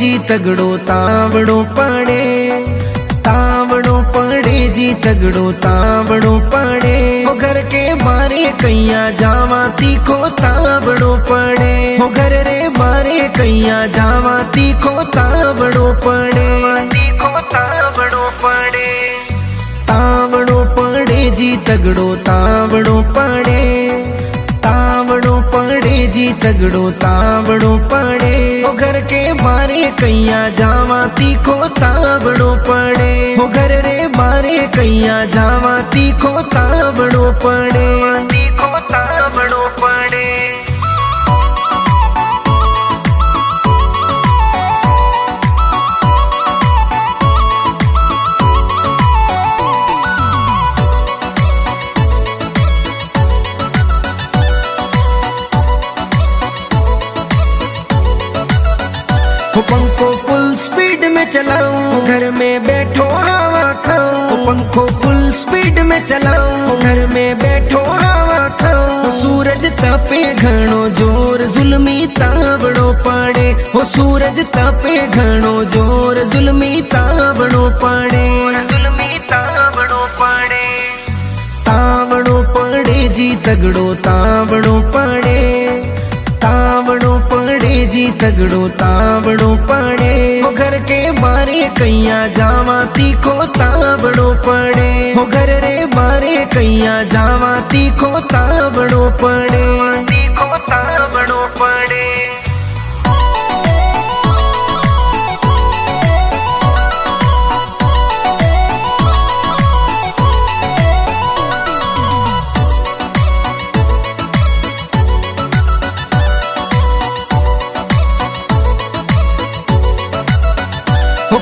जी तगड़ो तावड़ो पड़े, तावड़ो पड़े जी तगड़ो तावड़ो पड़े। वो घर के मारे कैया जावा तीखो तावड़ो पड़े, वो घर रे मारे कैया जावा तीखो तावड़ो पड़े, तीखो तावड़ो पड़े। तावड़ो पड़े जी तगड़ो तावड़ो पड़े, तावड़ो पड़े जी तगड़ो तावड़ो पड़े। वो घर के मारे कैया जावा तीखो तावड़ो पड़े, वो घर रे मारे कैया जावा तीखो तावड़ो पड़े, तीखो तावड़ो पड़े। पंखो फुल स्पीड में चलाऊं, घर में बैठो हवा खाऊं। पंखो फुल स्पीड में चलाऊं, घर में बैठो हवा खाऊं। सूरज तपे घणो जोर जुल्मी तावड़ो पड़े, हो सूरज तपे घणो जोर जुल्मी तावड़ो पड़े, जुल्मी तावड़ो पड़े। तावड़ो पड़े जी तगड़ो तावड़ो पड़े, तावड़ो पड़े जी तगड़ो तावड़ो पड़े। वो घर के मारे कैया जावा तीखो तावड़ो पड़े, वो घर रे मारे कैया जावा तीखो तावड़ो पड़े, तीखो तावड़ो पड़े।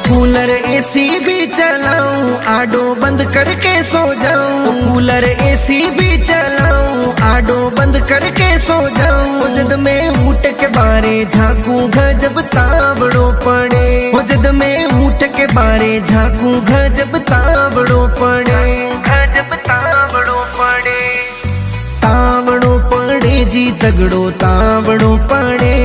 कूलर एसी भी चलाऊं, आडो बंद करके सो जाऊं। कूलर एसी भी चलाऊं, आडो बंद करके सो जाऊं। जद में ऊँट के बारे झांकू गजब तावड़ो पड़े, जद में ऊँट के बारे झांकू गजब तावड़ो पड़े, गजब तावड़ो पड़े। तावड़ो पड़े जी तगड़ो तावड़ो पड़े,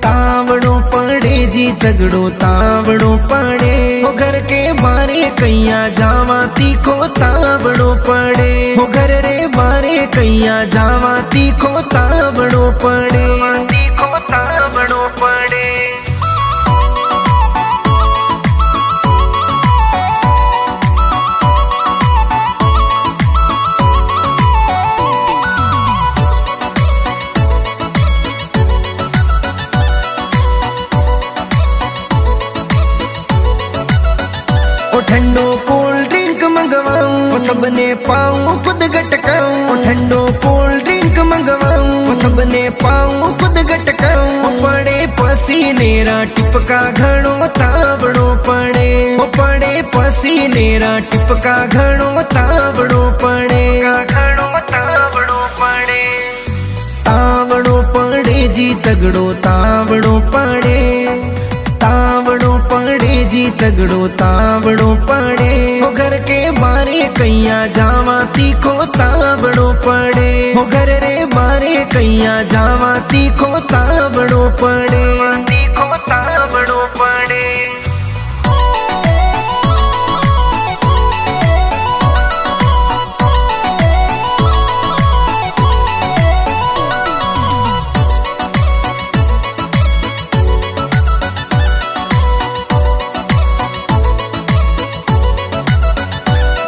तावड़ो पड़े जी तगड़ो तावड़ो पड़े। वो घर के मारे कैया जावा तीखो तावड़ो पड़े, वो घर रे मारे कैया जावा तीखो तावड़ो पड़े, तीखो तावड़ो पड़े। ठंडो कोल्ड ड्रिंक मंगवाऊं, सबने पाऊं खुद गटकाऊं। ठंडो कोल्ड ड्रिंक मंगवाऊं, सबने पाऊं खुद गटकाऊं। पड़े पसीनेरा टिपका घणो तावड़ो पड़े, पड़े पसीनेरा टिपका घणो तावड़ो पड़े, घणो तावड़ो पड़े। तावड़ो पड़े जी तगड़ो तावड़ो पड़े, तावड़ो पड़े जी तगड़ो तावड़ो पड़े। वो घर के मारे कैया जावा तीखो तावड़ो पड़े, वो घर रे मारे कैया जावा तीखो तावड़ो पड़े, तीखो तावड़ो पड़े।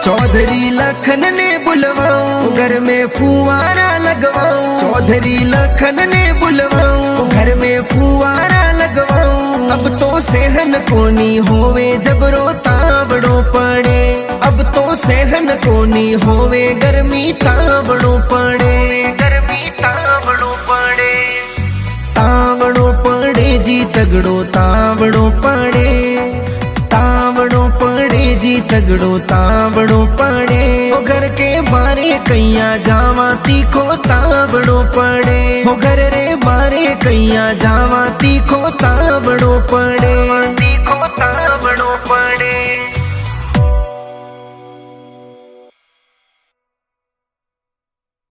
चौधरी लखन ने बुलवाऊं, घर में फुवारा लगवाऊं। चौधरी लखन ने बुलवाऊं, घर में फुवारा लगवाऊं। अब तो सहन कोनी होवे जबरो तावड़ो पड़े, अब तो सहन कोनी होवे गर्मी तावड़ो पड़े, गर्मी तावड़ो पड़े। तावड़ो पड़े जी तगड़ो तावड़ो पड़े, तावड़ो पड़े जी तगड़ो तावड़ो पड़े। वो घर के मारे कैया जावा तीखो तावड़ो पड़े, वो घर रे मारे कैया जावा तीखो तावड़ो पड़े।